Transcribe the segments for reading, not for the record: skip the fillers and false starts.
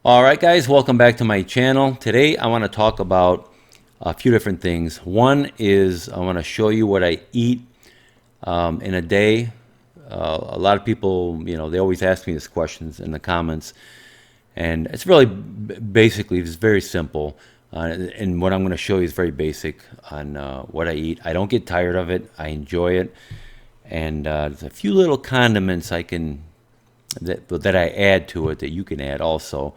All right, guys, welcome back to my channel. Today, I want to talk about a few different things. One is I want to show you what I eat in a day. A lot of people, they always ask me these questions in the comments, and it's really basically it's very simple. And what I'm going to show you is very basic on what I eat. I don't get tired of it. I enjoy it, and there's a few little condiments that I add to it that you can add also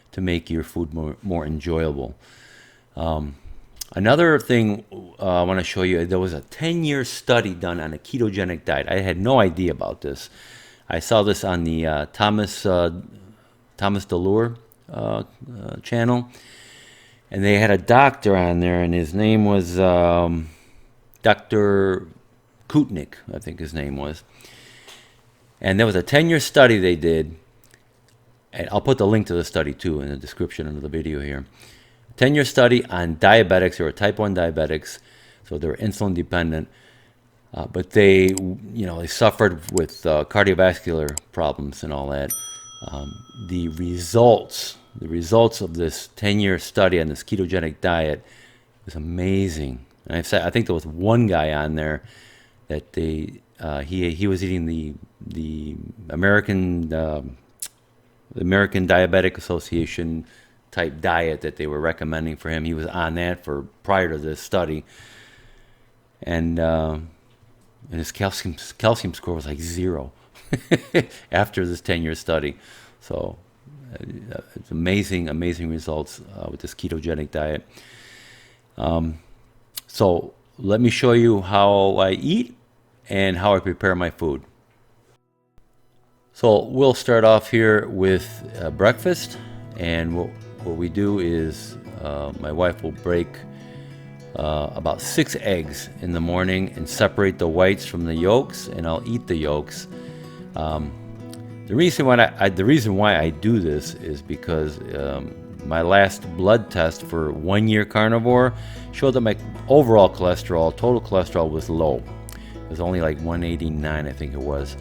to make your food more enjoyable. Another thing I want to show you, there was a 10-year study done on a ketogenic diet. I had no idea about this. I saw this on the Thomas DeLure channel, and they had a doctor on there, and his name was Dr. Kutnik, I think his name was. And there was a 10-year study they did, and I'll put the link to the study too in the description of the video here. 10-year study on diabetics. They were type 1 diabetics, so they were insulin dependent, but they suffered with cardiovascular problems and all that. The results of this 10-year study on this ketogenic diet is amazing. And I think there was one guy on there that he was eating the American Diabetic Association type diet that they were recommending for him. He was on that prior to this study, and his calcium score was like 0 after this 10-year study. So it's amazing results with this ketogenic diet. So let me show you how I eat and how I prepare my food. So we'll start off here with breakfast, and what we do is my wife will break about 6 eggs in the morning and separate the whites from the yolks, and I'll eat the yolks. The reason why I do this is because my last blood test for 1 year carnivore showed that my overall cholesterol, total cholesterol, was low. It was only like 189, I think it was.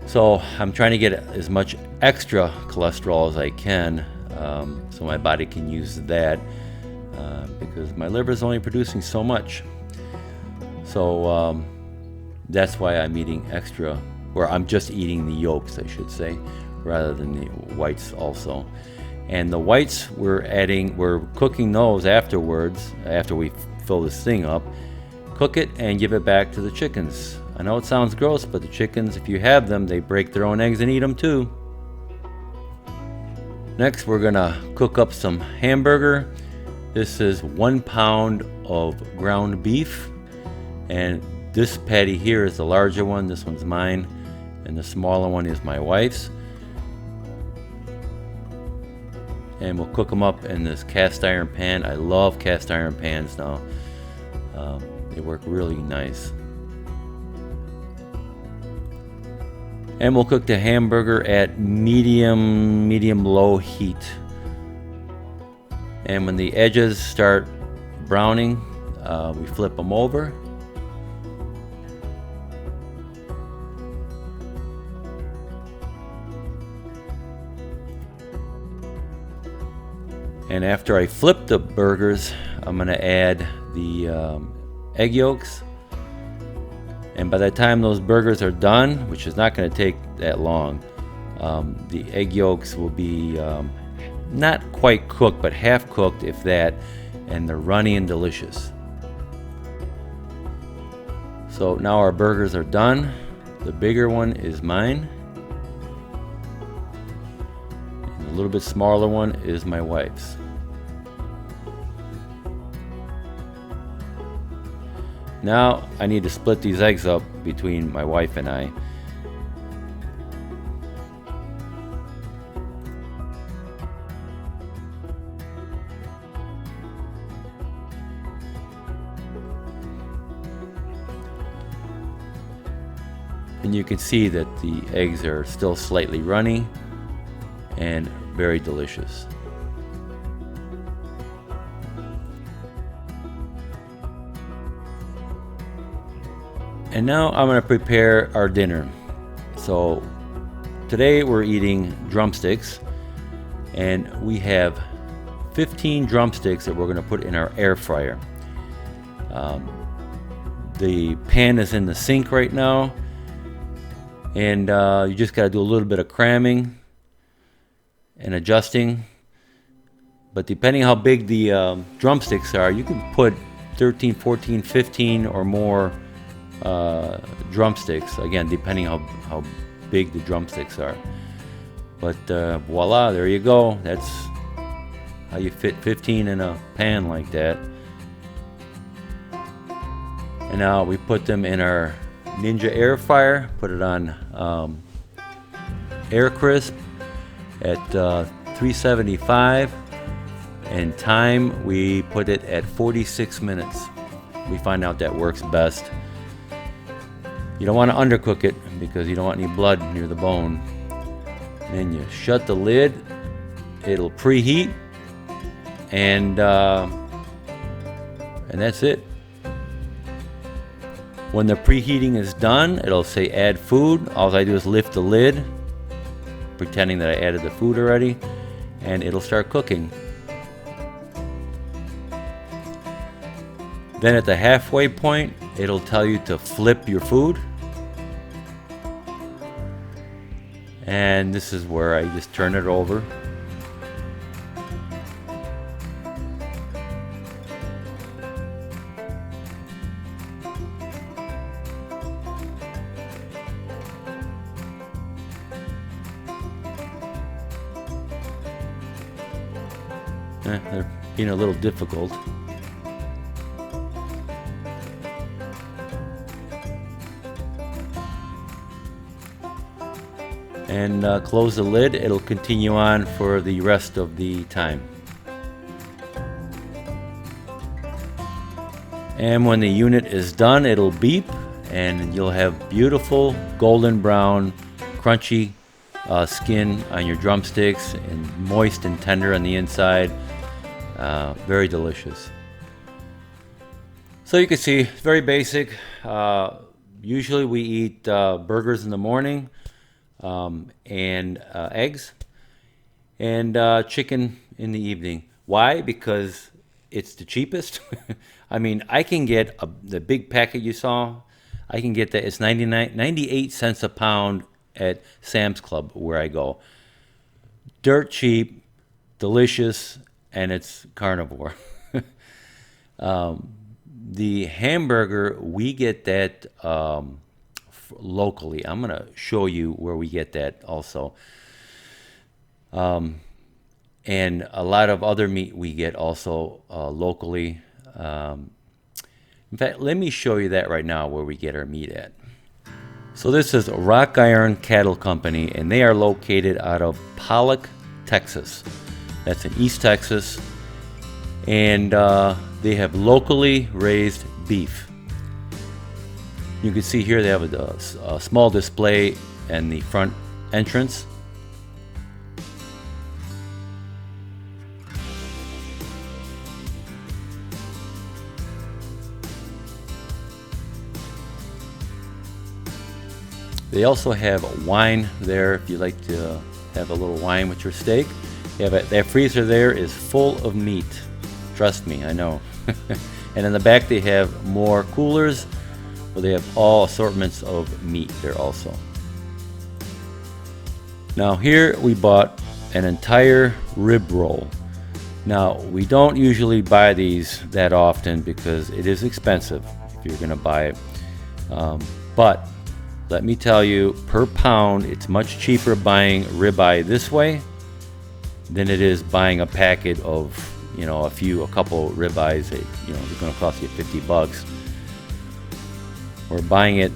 So I'm trying to get as much extra cholesterol as I can, so my body can use that, because my liver is only producing so much. So that's why I'm eating extra, or I'm just eating the yolks, I should say, rather than the whites also. And the whites we're cooking those afterwards, after we fill this thing up. Cook it and give it back to the chickens. I know it sounds gross, but the chickens, if you have them, they break their own eggs and eat them too. Next, we're gonna cook up some hamburger. This is 1 pound of ground beef, and this patty here is the larger one. This one's mine, and the smaller one is my wife's. And we'll cook them up in this cast iron pan. I love cast iron pans now. They work really nice. And we'll cook the hamburger at medium low heat. And when the edges start browning, we flip them over. And after I flip the burgers, I'm going to add the egg yolks. And by the time those burgers are done, which is not going to take that long, the egg yolks will be not quite cooked, but half cooked, if that, and they're runny and delicious. So now our burgers are done. The bigger one is mine. And the little bit smaller one is my wife's. Now I need to split these eggs up between my wife and I. And you can see that the eggs are still slightly runny and very delicious. And now I'm going to prepare our dinner. So today we're eating drumsticks, And we have 15 drumsticks that we're going to put in our air fryer. The pan is in the sink right now, and you just got to do a little bit of cramming and adjusting. But depending how big the drumsticks are, you can put 13, 14, 15 or more drumsticks. Again, depending how big the drumsticks are. But voila, there you go. That's how you fit 15 in a pan like that. And now we put them in our Ninja air fryer, put it on air crisp at 375, and time we put it at 46 minutes. We find out that works best. You don't want to undercook it because you don't want any blood near the bone. Then you shut the lid, it'll preheat, and that's it. When the preheating is done, it'll say add food. All I do is lift the lid, pretending that I added the food already, and it'll start cooking. Then at the halfway point, it'll tell you to flip your food. And this is where I just turn it over. They're being a little difficult. And close the lid. It'll continue on for the rest of the time. And when the unit is done, it'll beep, and you'll have beautiful golden brown, crunchy skin on your drumsticks, and moist and tender on the inside. Very delicious. So you can see, it's very basic. Usually we eat burgers in the morning, and eggs, and chicken in the evening. Why? Because it's the cheapest. I mean, I can get the big packet you saw. I can get that. It's 98 cents a pound at Sam's Club where I go. Dirt cheap, delicious, and it's carnivore. The hamburger, we get that locally. I'm going to show you where we get that also. And a lot of other meat we get also locally. In fact, let me show you that right now where we get our meat at. So this is Rock Iron Cattle Company, and they are located out of Pollok, Texas. That's in East Texas. And they have locally raised beef. You can see here they have a small display in the front entrance. They also have wine there if you like to have a little wine with your steak. That freezer there is full of meat. Trust me, I know. And in the back they have more coolers where they have all assortments of meat there also. Now here we bought an entire rib roll. Now we don't usually buy these that often because it is expensive if you're going to buy it. But let me tell you, per pound, it's much cheaper buying ribeye this way than it is buying a packet of, a couple ribeyes that, they're going to cost you $50. Or buying it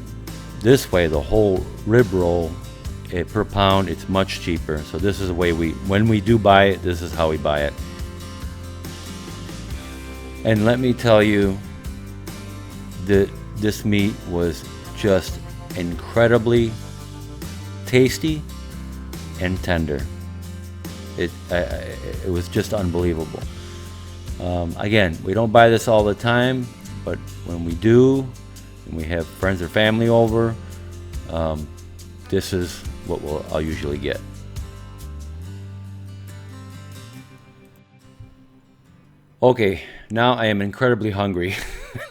this way, the whole rib roll, per pound, it's much cheaper. So this is the way when we do buy it, this is how we buy it. And let me tell you that this meat was just incredibly tasty and tender. It was just unbelievable. Again, we don't buy this all the time, but when we do, and we have friends or family over, this is what I'll usually get. Okay, now I am incredibly hungry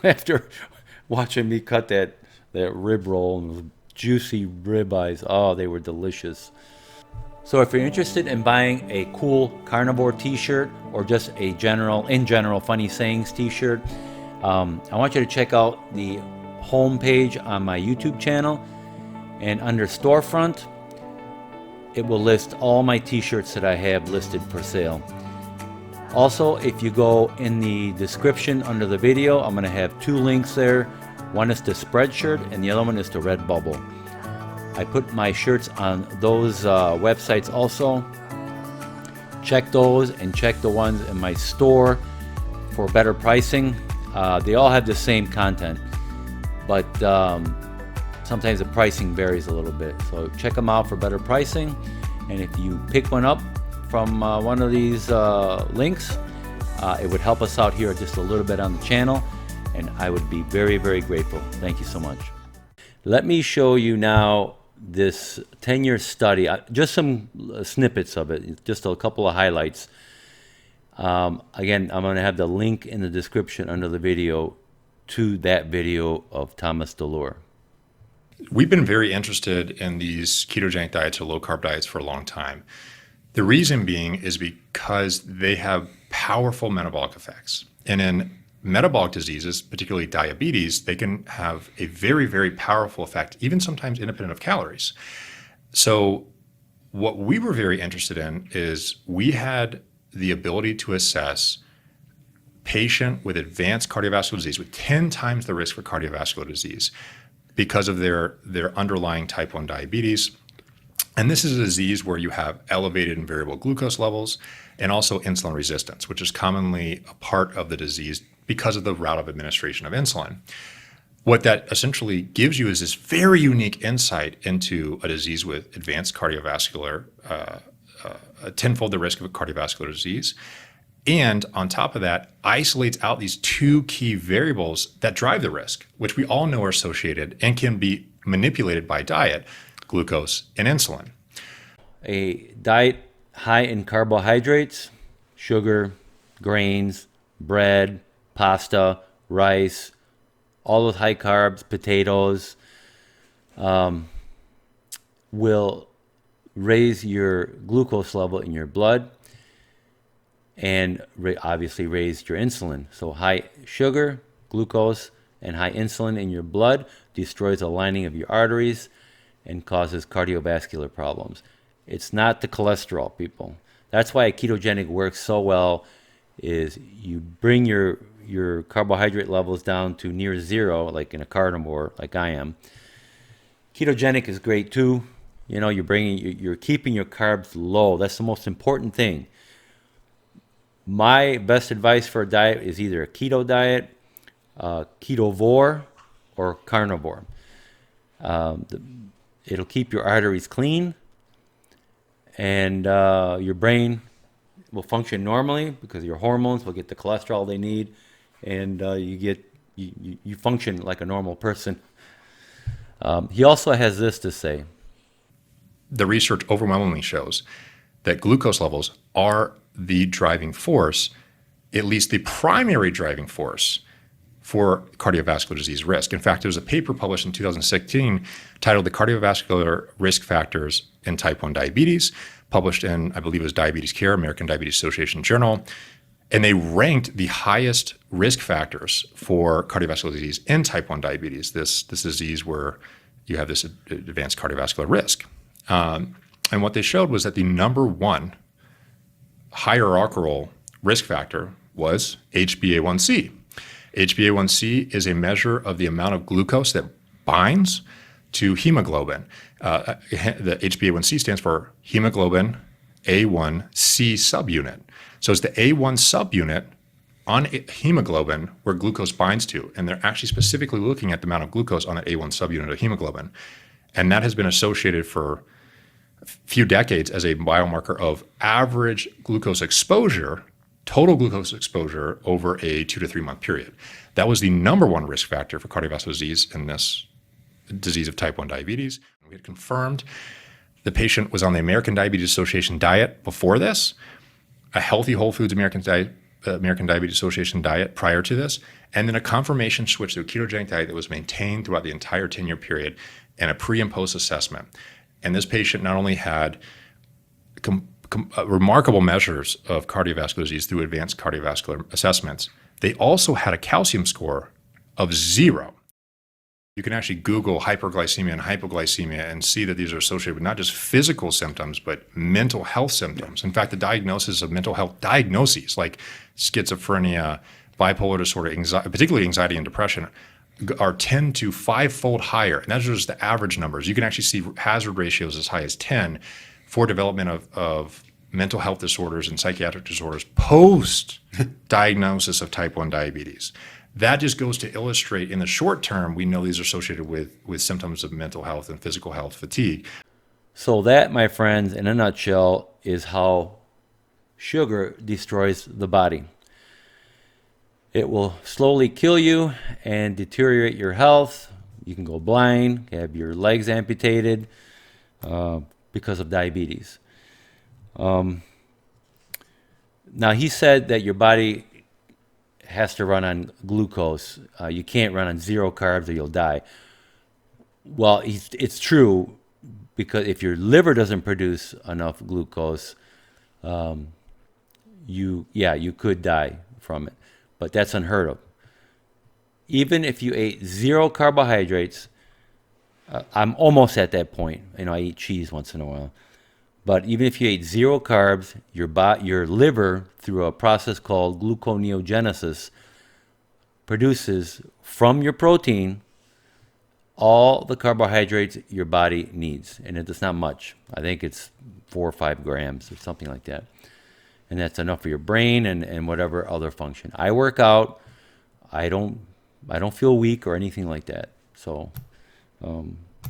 after watching me cut that rib roll and those juicy ribeyes. Oh, they were delicious. So if you're interested in buying a cool carnivore t-shirt or just a in general funny sayings t-shirt, I want you to check out the home page on my YouTube channel, and under storefront it will list all my t-shirts that I have listed for sale. Also, if you go in the description under the video, I'm going to have two links there. One is to Spreadshirt and the other one is to Redbubble. I put my shirts on those websites also. Check those and check the ones in my store for better pricing. They all have the same content, but sometimes the pricing varies a little bit. So check them out for better pricing. And if you pick one up from one of these links, it would help us out here just a little bit on the channel, and I would be very, very grateful. Thank you so much. Let me show you now this 10-year study, just some snippets of it, just a couple of highlights. Again, I'm going to have the link in the description under the video to that video of Thomas DeLuer. We've been very interested in these ketogenic diets or low-carb diets for a long time. The reason being is because they have powerful metabolic effects. And in metabolic diseases, particularly diabetes, they can have a very, very powerful effect, even sometimes independent of calories. So what we were very interested in is we had the ability to assess patient with advanced cardiovascular disease with 10 times the risk for cardiovascular disease because of their underlying type 1 diabetes. And this is a disease where you have elevated and variable glucose levels and also insulin resistance, which is commonly a part of the disease because of the route of administration of insulin. What that essentially gives you is this very unique insight into a disease with advanced cardiovascular, tenfold the risk of a cardiovascular disease. And on top of that, isolates out these two key variables that drive the risk, which we all know are associated and can be manipulated by diet, glucose and insulin. A diet high in carbohydrates, sugar, grains, bread, pasta, rice, all those high carbs, potatoes, will raise your glucose level in your blood and obviously raise your insulin. So high sugar, glucose, and high insulin in your blood destroys the lining of your arteries and causes cardiovascular problems. It's not the cholesterol, people. That's why a ketogenic works so well, is you bring your carbohydrate levels down to near zero, like in a carnivore, like I am. Ketogenic is great too. You know, you're keeping your carbs low. That's the most important thing. My best advice for a diet is either a keto diet, ketovore, or carnivore. It'll keep your arteries clean, and your brain will function normally because your hormones will get the cholesterol they need, and you function like a normal person. He also has this to say. The research overwhelmingly shows that glucose levels are the driving force, at least the primary driving force for cardiovascular disease risk. In fact, there was a paper published in 2016 titled The Cardiovascular Risk Factors in Type 1 Diabetes, published in, I believe it was Diabetes Care, American Diabetes Association Journal. And they ranked the highest risk factors for cardiovascular disease in type 1 diabetes, this disease where you have this advanced cardiovascular risk. And what they showed was that the number one hierarchical risk factor was HbA1c. HbA1c is a measure of the amount of glucose that binds to hemoglobin. The HbA1c stands for hemoglobin A1c subunit. So it's the A1 subunit on hemoglobin where glucose binds to, and they're actually specifically looking at the amount of glucose on that A1 subunit of hemoglobin. And that has been associated for a few decades as a biomarker of average glucose exposure, total glucose exposure over a 2 to 3 month period. That was the number one risk factor for cardiovascular disease in this disease of type 1 diabetes. We had confirmed the patient was on the American Diabetes Association diet before this, a healthy whole foods American American Diabetes Association diet prior to this, and then a confirmation switch to a ketogenic diet that was maintained throughout the entire 10-year period, and a pre and post assessment. And this patient not only had remarkable measures of cardiovascular disease through advanced cardiovascular assessments, they also had a calcium score of 0. You can actually Google hyperglycemia and hypoglycemia and see that these are associated with not just physical symptoms, but mental health symptoms. In fact, the diagnosis of mental health diagnoses like schizophrenia, bipolar disorder, particularly anxiety and depression, are 10 to 5-fold higher. And those are just the average numbers. You can actually see hazard ratios as high as 10 for development of mental health disorders and psychiatric disorders post-diagnosis of type 1 diabetes. That just goes to illustrate, in the short term, we know these are associated with symptoms of mental health and physical health, fatigue. So that, my friends, in a nutshell, is how sugar destroys the body. It will slowly kill you and deteriorate your health. You can go blind, have your legs amputated because of diabetes. Now, he said that your body has to run on glucose. You can't run on 0 carbs or you'll die. Well, it's true, because if your liver doesn't produce enough glucose, you could die from it. But that's unheard of. Even if you ate 0 carbohydrates, I'm almost at that point. I eat cheese once in a while. But even if you ate 0 carbs, your liver, through a process called gluconeogenesis, produces from your protein all the carbohydrates your body needs. And it's not much. I think it's 4 or 5 grams or something like that. And that's enough for your brain and whatever other function. I work out. I don't feel weak or anything like that. So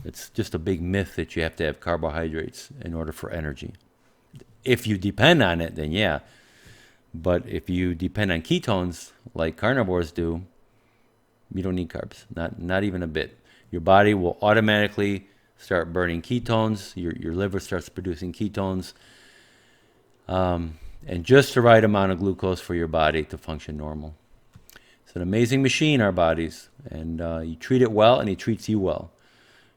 it's just a big myth that you have to have carbohydrates in order for energy. If you depend on it, then yeah. But if you depend on ketones, like carnivores do, you don't need carbs, not even a bit. Your body will automatically start burning ketones. Your liver starts producing ketones. And just the right amount of glucose for your body to function normal. It's an amazing machine, our bodies. And you treat it well, and it treats you well.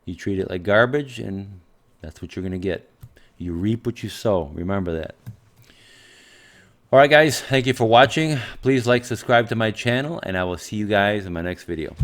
You treat it like garbage, and that's what you're going to get. You reap what you sow. Remember that. All right, guys. Thank you for watching. Please like, subscribe to my channel, and I will see you guys in my next video.